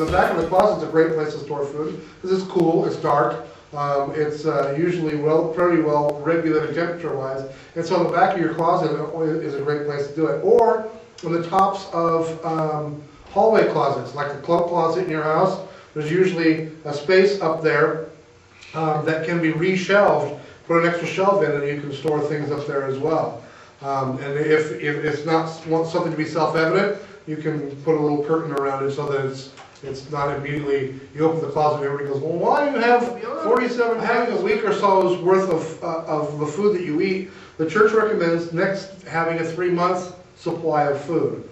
the back of the closet is a great place to store food because it's cool, it's dark, it's usually pretty well regulated temperature-wise, and so the back of your closet is a great place to do it. Or on the tops of hallway closets, like the cloak closet in your house, there's usually a space up there that can be reshelved. Put an extra shelf in and you can store things up there as well. And if it's not something to be self-evident, you can put a little curtain around it so that it's not immediately, you open the closet and everybody goes, well, why do you have 47, having a week or so's worth of the food that you eat? The church recommends next having a 3-month supply of food.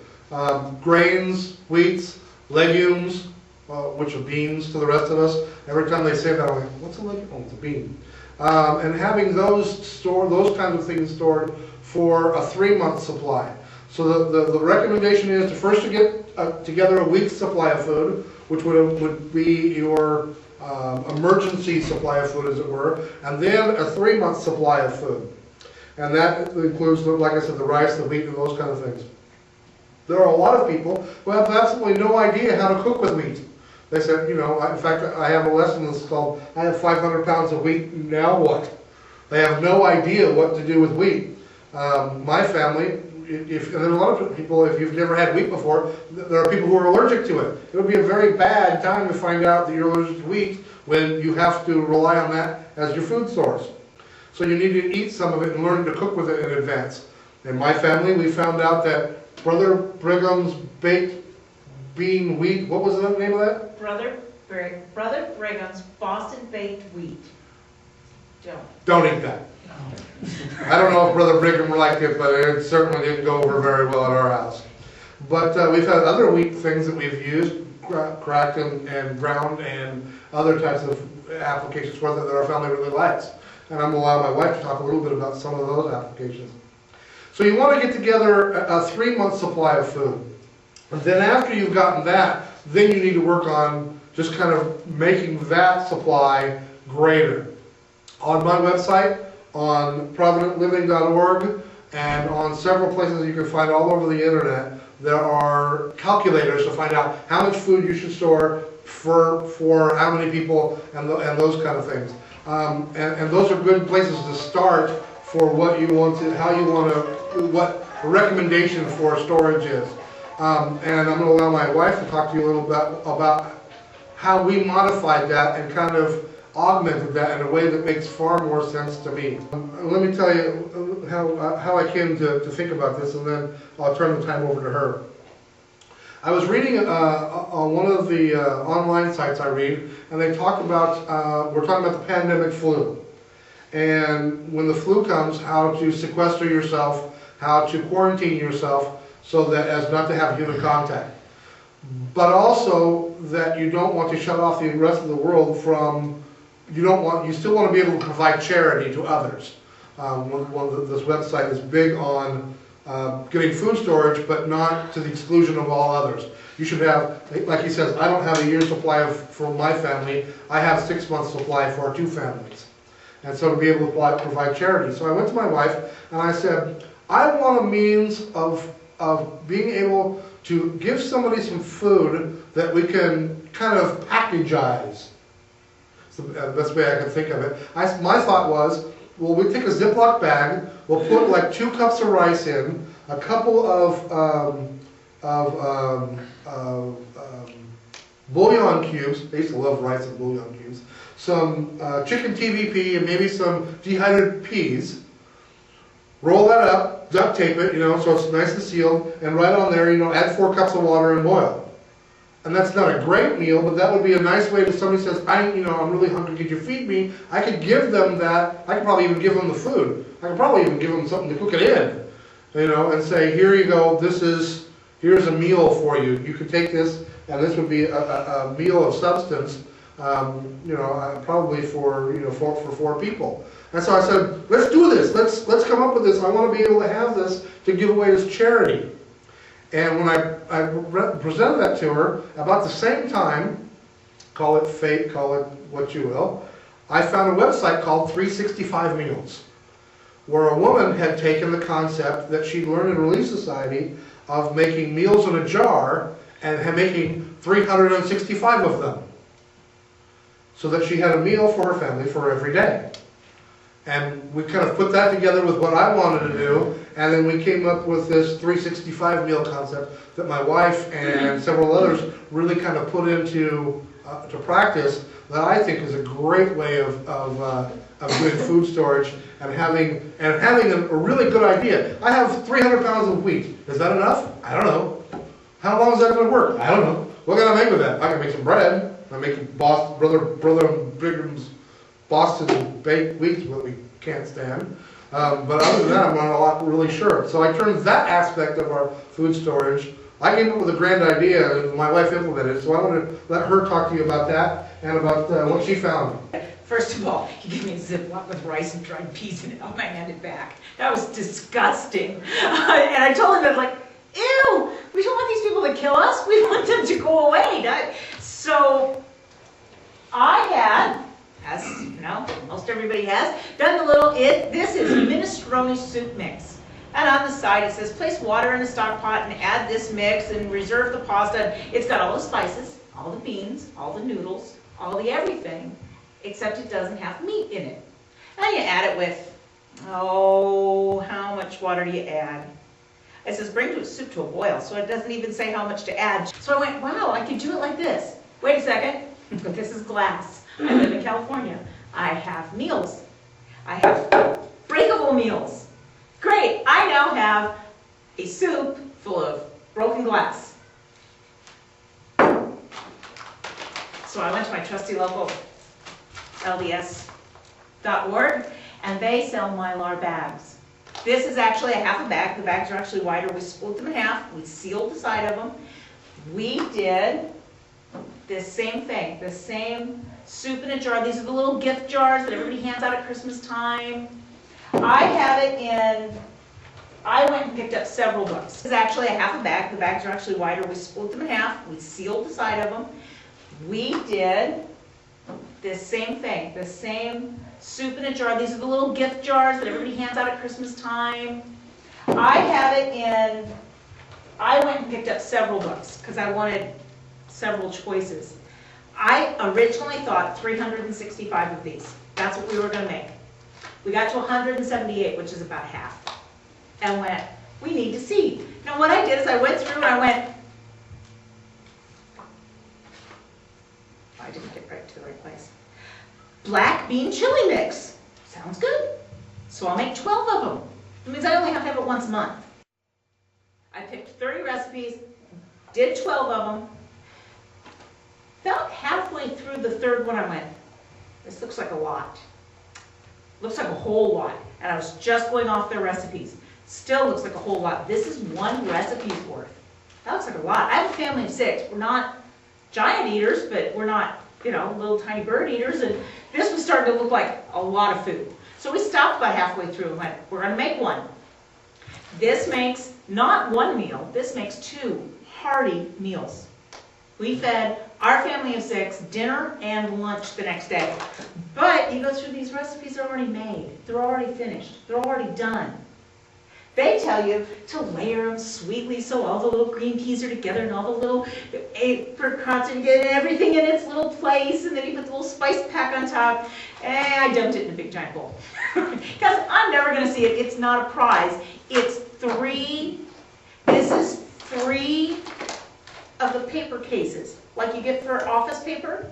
Grains, wheats, legumes, which are beans to the rest of us. Every time they say that, I'm like, what's a legume? Oh, it's a bean. And having those kinds of things stored for a 3-month supply. So the recommendation is to first to get together a week's supply of food, which would be your emergency supply of food, as it were, and then a 3-month supply of food. And that includes, like I said, the rice, the wheat, and those kind of things. There are a lot of people who have absolutely no idea how to cook with wheat. They said, you know, in fact, I have a lesson that's called, I have 500 pounds of wheat, now what? They have no idea what to do with wheat. My family, and there's a lot of people, if you've never had wheat before, there are people who are allergic to it. It would be a very bad time to find out that you're allergic to wheat when you have to rely on that as your food source. So you need to eat some of it and learn to cook with it in advance. In my family, we found out that Brother Brigham's baked bean wheat, what was the name of that? Brother Brigham's Boston baked wheat. Don't eat that. I don't know if Brother Brigham liked it, but it certainly didn't go over very well at our house. But we've had other wheat things that we've used, cracked and ground, and other types of applications for that our family really likes. And I'm going to allow my wife to talk a little bit about some of those applications. So you want to get together a 3-month supply of food. And then after you've gotten that, then you need to work on just kind of making that supply greater. On my website, on providentliving.org, and on several places you can find all over the internet, there are calculators to find out how much food you should store for how many people and those kind of things. And those are good places to start for what you want to, how you want to, what a recommendation for storage is. And I'm going to allow my wife to talk to you a little bit about how we modified that and kind of augmented that in a way that makes far more sense to me. Let me tell you how I came to think about this, and then I'll turn the time over to her. I was reading on one of the online sites I read, and they talk about, we're talking about the pandemic flu. And when the flu comes, how to sequester yourself, how to quarantine yourself so that as not to have human contact. But also that you don't want to shut off the rest of the world from, you still want to be able to provide charity to others. This website is big on getting food storage, but not to the exclusion of all others. You should have, like he says, I don't have a year's supply for my family, I have 6 months supply for 2 families. And so to be able to provide charity. So I went to my wife and I said, I want a means of being able to give somebody some food that we can kind of packagize. It's the best way I can think of it. My thought was, well, we take a Ziploc bag, we'll put like 2 cups of rice in, a couple of bouillon cubes, I used to love rice and bouillon cubes, some chicken TVP and maybe some dehydrated peas, roll that up, duct tape it, so it's nice and sealed, and right on there, add 4 cups of water and boil. And that's not a great meal, but that would be a nice way if somebody says, I'm really hungry, could you feed me? I could give them that. I could probably even give them the food. I could probably even give them something to cook it in, and say, here you go, here's a meal for you. You could take this, and this would be a meal of substance, probably for 4 people. And so I said, let's do this. Let's come up with this. I want to be able to have this to give away as charity. And when I presented that to her, about the same time, call it fate, call it what you will, I found a website called 365 Meals, where a woman had taken the concept that she'd learned in Relief Society of making meals in a jar and making 365 of them, so that she had a meal for her family for every day. And we kind of put that together with what I wanted to do, and then we came up with this 365 meal concept that my wife and several others really kind of put into to practice, that I think is a great way of doing food storage and having a really good idea. I have 300 pounds of wheat. Is that enough? I don't know. How long is that going to work? I don't know. What can I make with that? I can make some bread. I'm making Brother Brigham's Boston baked wheat, what we can't stand. But other than that, I'm not really sure. So I turned that aspect of our food storage. I came up with a grand idea, and my wife implemented it. So I want to let her talk to you about that and about what she found. First of all, he gave me a Ziploc with rice and dried peas in it. I handed it back. That was disgusting. And I told him, I was like, ew, we don't want these people to kill us. We want them to go away. So I had, as you know, most everybody has, done the little, this is minestrone soup mix. And on the side it says, place water in a stock pot and add this mix and reserve the pasta. It's got all the spices, all the beans, all the noodles, all the everything, except it doesn't have meat in it. And you add it with, how much water do you add? It says bring to a soup to a boil, so it doesn't even say how much to add. So I went, wow, I could do it like this. Wait a second, but this is glass. I live in California. I have meals. I have breakable meals. Great, I now have a soup full of broken glass. So I went to my trusty local LDS.org, and they sell Mylar bags. This is actually a half a bag. The bags are actually wider. We split them in half. We sealed the side of them. We did this same thing, the same soup in a jar. These are the little gift jars that everybody hands out at Christmas time. I have it in, I went and picked up several books. This is actually a half a bag. The bags are actually wider. We split them in half. We sealed the side of them. We did this same thing, the same soup in a jar. These are the little gift jars that everybody hands out at Christmas time. I have it in, I went and picked up several books because I wanted several choices. I originally thought 365 of these. That's what we were going to make. We got to 178, which is about half, and went, we need to see. Now what I did is I went through and I went, I didn't get right to the right place. Black bean chili mix. Sounds good. So I'll make 12 of them. It means I only have to have it once a month. I picked 30 recipes, did 12 of them. About halfway through the third one I went, this looks like a lot. Looks like a whole lot. And I was just going off their recipes. Still looks like a whole lot. This is one recipe's worth. That looks like a lot. I have a family of 6. We're not giant eaters, but we're not, little tiny bird eaters. And this was starting to look like a lot of food. So we stopped about halfway through and went, we're going to make one. This makes not one meal. This makes 2 hearty meals. We fed our family of 6 dinner and lunch the next day. But you go through these recipes, they're already made. They're already finished. They're already done. They tell you to layer them sweetly so all the little green peas are together and all the little apricots and get everything in its little place, and then you put the little spice pack on top. And I dumped it in a big giant bowl. Because I'm never going to see it. It's not a prize. It's 3, this is 3 of the paper cases, like you get for office paper.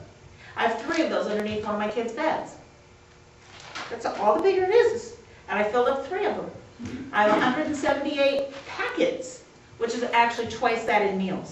I have 3 of those underneath one of my kids' beds. That's all the bigger it is. And I filled up 3 of them. I have 178 packets, which is actually twice that in meals.